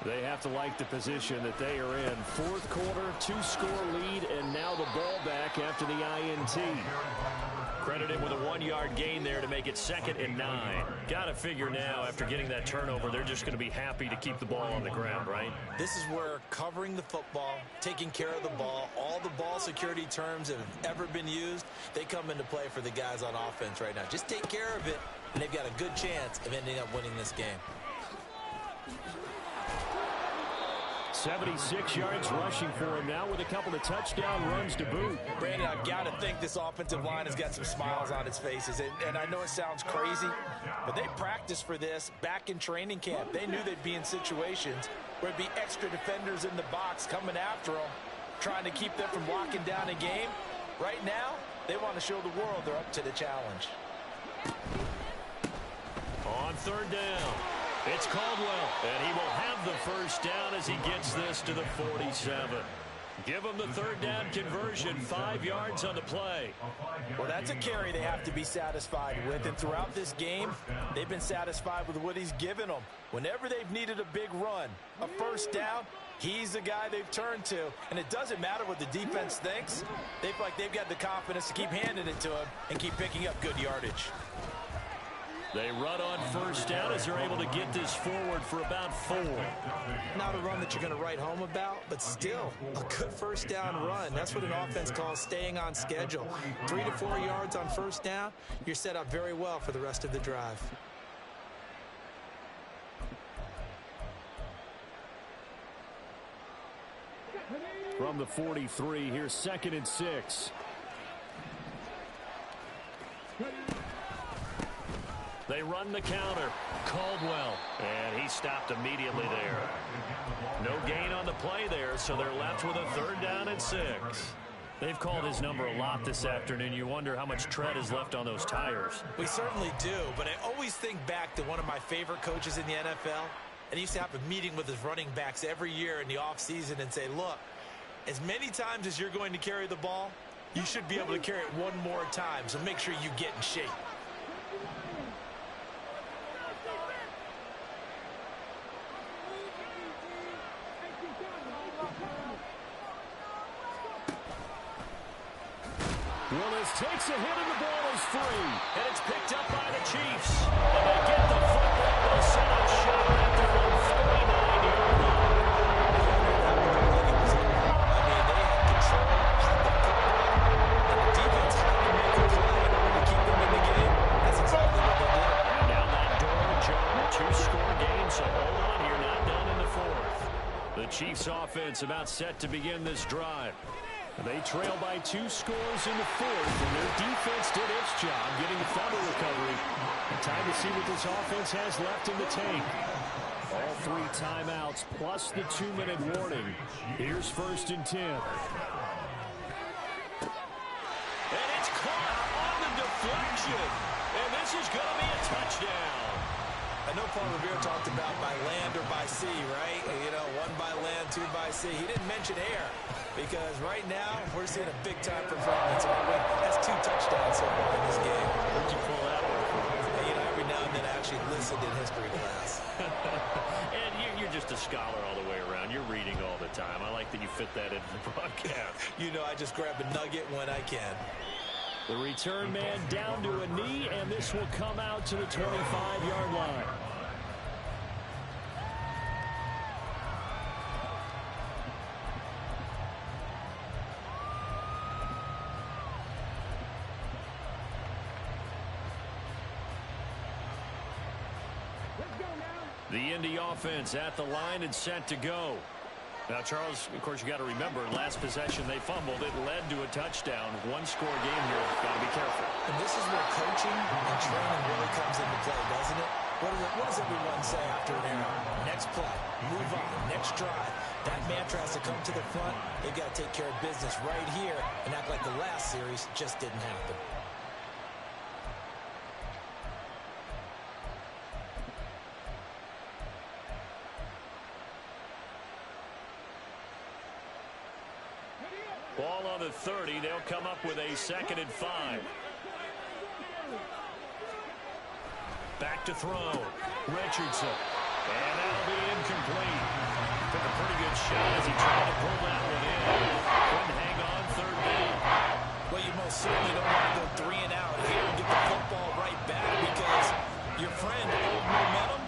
They have to like the position that they are in. 4th quarter, 2-score lead, and now the ball back after the INT. Credited with a 1-yard gain there to make it 2nd and 9. Got to figure now, after getting that turnover, they're just going to be happy to keep the ball on the ground, right? This is where covering the football, taking care of the ball, all the ball security terms that have ever been used, they come into play for the guys on offense right now. Just take care of it, and they've got a good chance of ending up winning this game. 76 yards rushing for him now with a couple of touchdown runs to boot. Brandon, I've got to think this offensive line has got some smiles on its faces. And I know it sounds crazy, but they practiced for this back in training camp. They knew they'd be in situations where it'd be extra defenders in the box coming after them, trying to keep them from locking down a game. Right now, they want to show the world they're up to the challenge. On 3rd down, it's Caldwell, and he will have the first down as he gets this to the 47. Give them the 3rd down conversion, 5 yards on the play. Well, that's a carry they have to be satisfied with, and throughout this game, they've been satisfied with what he's given them. Whenever they've needed a big run, a first down, he's the guy they've turned to, and it doesn't matter what the defense thinks. They feel like they've got the confidence to keep handing it to him and keep picking up good yardage. They run on 1st down as they're able to get this forward for about 4. Not a run that you're going to write home about, but still a good 1st down run. That's what an offense calls staying on schedule. 3 to 4 yards on 1st down, you're set up very well for the rest of the drive. From the 43, here's 2nd and 6. They run the counter. Caldwell. And he stopped immediately there. No gain on the play there, so they're left with a 3rd down and 6. They've called his number a lot this afternoon. You wonder how much tread is left on those tires. We certainly do, but I always think back to one of my favorite coaches in the NFL. And he used to have a meeting with his running backs every year in the offseason and say, look, as many times as you're going to carry the ball, you should be able to carry it one more time, so make sure you get in shape. Willis takes a hit and the ball is free. And it's picked up by the Chiefs. And they get the football. They'll set up shop at their own 49-yard line. I mean, they had control of the football, and the defense had to make a play in order to keep them in the game. That's exactly what they did. And now that door ajar, 2-score game, so hold on, you're not done in the 4th. The Chiefs offense about set to begin this drive. They trail by 2 scores in the 4th, and their defense did its job getting the fumble recovery. Time to see what this offense has left in the tank. All 3 timeouts plus the 2-minute warning. Here's 1st and 10. And it's caught on the deflection. And this is going to be a touchdown. I know Paul Revere talked about by land or by sea, right? You know, 1 by land, 2 by sea. He didn't mention air because right now we're seeing a big-time performance. That's 2 touchdowns so far in this game. Where'd you pull that one from? You know, every now and then I actually listened in history class. And you're just a scholar all the way around. You're reading all the time. I like that you fit that into the broadcast. You know, I just grab a nugget when I can. The return man down to a knee, and this will come out to the 25-yard line. The Indy offense at the line and set to go. Now, Charles, of course, you got to remember, last possession they fumbled. It led to a touchdown. 1-score game here. Got to be careful. And this is where coaching and training really comes into play, doesn't it? What does everyone say after an error? Next play, move on, next drive. That mantra has to come to the front. They've got to take care of business right here and act like the last series just didn't happen. Ball on the 30. They'll come up with a 2nd and 5. Back to throw. Richardson. And that'll be incomplete. Took a pretty good shot as he tried to pull that one in. Couldn't hang on 3rd down. Well, you most certainly don't want to go 3 and out here and get the football right back because your friend, Old Momentum,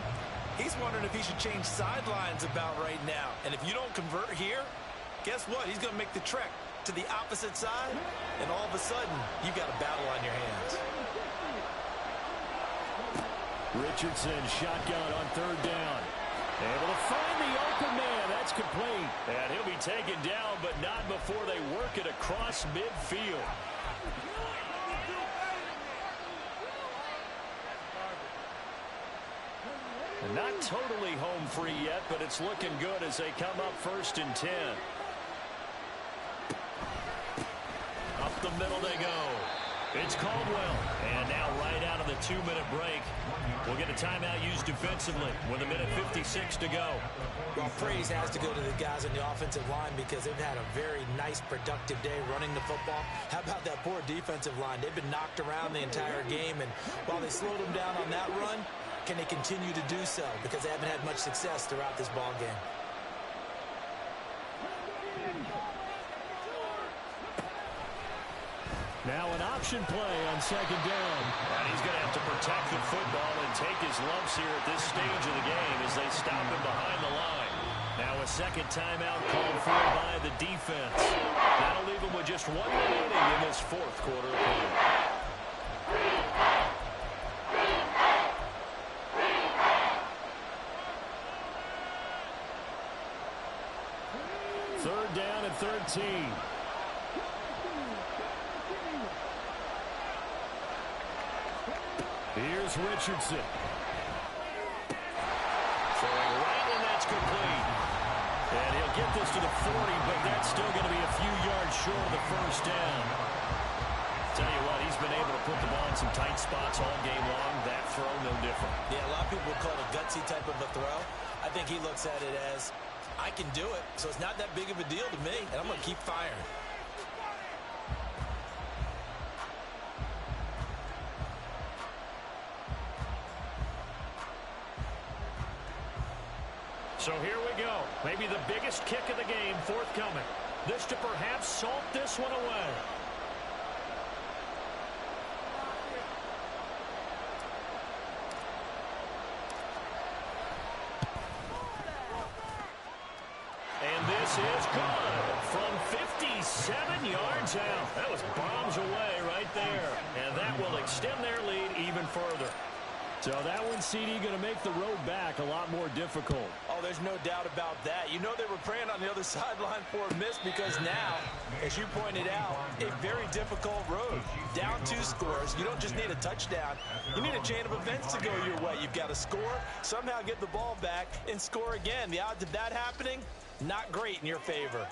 he's wondering if he should change sidelines about right now. And if you don't convert here, guess what? He's going to make the trek to the opposite side, and all of a sudden, you've got a battle on your hands. Richardson shotgun on 3rd down. Able to find the open man. That's complete. And he'll be taken down, but not before they work it across midfield. Not totally home free yet, but it's looking good as they come up 1st and 10. Up the middle they go. It's Caldwell. And now right out of the 2-minute break, we'll get a timeout used defensively with 1:56 to go. Well, praise has to go to the guys on the offensive line because they've had a very nice, productive day running the football. How about that poor defensive line? They've been knocked around the entire game, and while they slowed them down on that run, can they continue to do so? Because they haven't had much success throughout this ball game. Now an option play on 2nd down. And he's going to have to protect the football and take his lumps here at this stage of the game as they stop him behind the line. Now a 2nd timeout called for by the defense. That'll leave him with just 1 remaining in this 4th quarter of play. Third down and 13. Here's Richardson. Throwing right, and that's complete. And he'll get this to the 40, but that's still going to be a few yards short of the first down. Tell you what, he's been able to put the ball in some tight spots all game long. That throw, no different. Yeah, a lot of people would call it a gutsy type of a throw. I think he looks at it as, I can do it, so it's not that big of a deal to me, and I'm going to keep firing. So here we go. Maybe the biggest kick of the game forthcoming. This to perhaps salt this one away. And this is good from 57 yards out. That was bombs away right there. And that will extend their lead even further. So that one, CD, going to make the road back a lot more difficult. Oh, there's no doubt about that. You know they were praying on the other sideline for a miss because now, as you pointed out, a very difficult road. Down 2 scores. You don't just need a touchdown. You need a chain of events to go your way. You've got to score, somehow get the ball back, and score again. The odds of that happening, not great in your favor.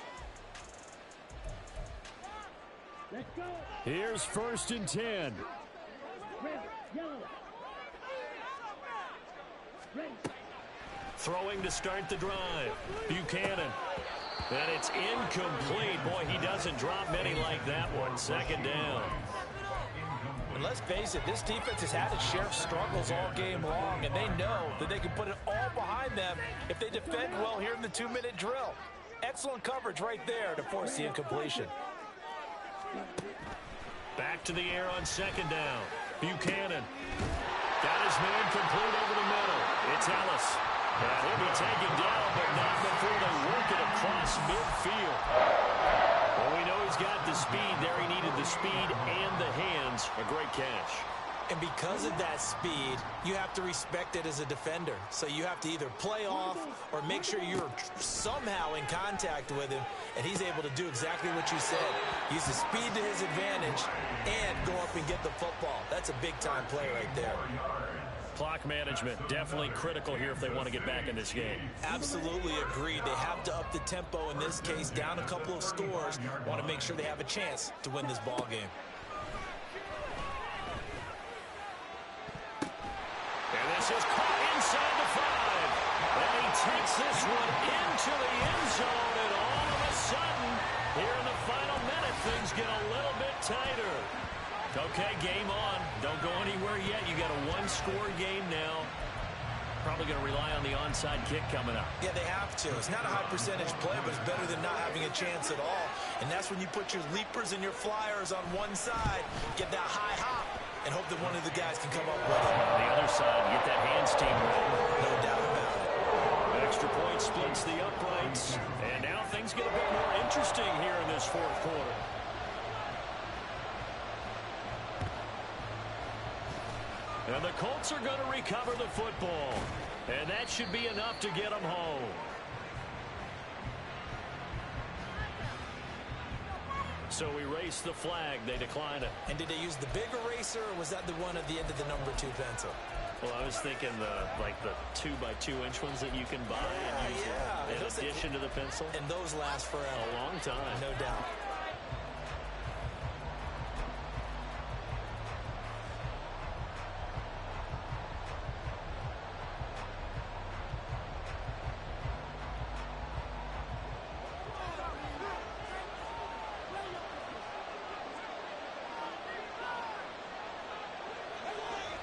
Here's 1st and 10. Throwing to start the drive. Buchanan. And it's incomplete. Boy, he doesn't drop many like that one. 2nd down. And let's face it, this defense has had its share of struggles all game long, and they know that they can put it all behind them if they defend well here in the 2-minute drill. Excellent coverage right there to force the incompletion. Back to the air on 2nd down. Buchanan. Got his man complete over the middle. It's Ellis. And he'll be taken down, but not before they work it across midfield. Well, we know he's got the speed there. He needed the speed and the hands. A great catch. And because of that speed, you have to respect it as a defender. So you have to either play off or make sure you're somehow in contact with him, and he's able to do exactly what you said. Use the speed to his advantage and go up and get the football. That's a big-time play right there. Clock management, definitely critical here if they want to get back in this game. Absolutely agreed. They have to up the tempo in this case, down a couple of scores. Want to make sure they have a chance to win this ball game. And this is caught inside the 5. And he takes this one into the end zone, and all of a sudden, here in the final minute, things get a little bit tighter. Okay, game on. Don't go anywhere yet. You got a 1-score game now. Probably going to rely on the onside kick coming up. Yeah, they have to. It's not a high percentage play, but it's better than not having a chance at all. And that's when you put your leapers and your flyers on one side, get that high hop, and hope that one of the guys can come up with it. On the other side, get that hands team rolling. No doubt about it. Extra point splits the uprights. And now things get a bit more interesting here in this 4th quarter. And the Colts are going to recover the football. And that should be enough to get them home. So we race the flag. They decline it. And did they use the big eraser, or was that the one at the end of the number 2 pencil? Well, I was thinking the 2x2-inch ones that you can buy and use in addition to the pencil. And those last forever. A long time. No doubt.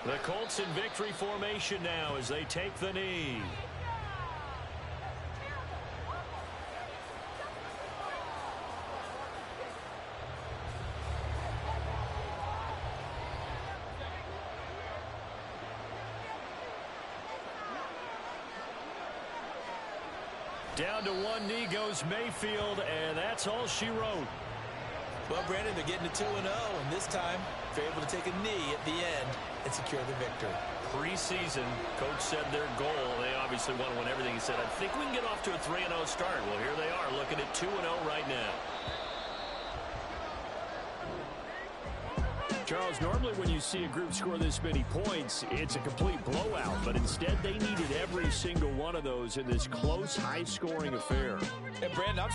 The Colts in victory formation now as they take the knee. Down to one knee goes Mayfield, and that's all she wrote. Well, Brandon, they're getting to 2-0, and this time they're able to take a knee at the end and secure the victory. Preseason, coach said their goal, they obviously want to win everything. He said, I think we can get off to a 3-0 start. Well, here they are looking at 2-0 Charles, normally when you see a group score this many points, it's a complete blowout. But instead, they needed every single one of those in this close, high-scoring affair. And Brandon, I'm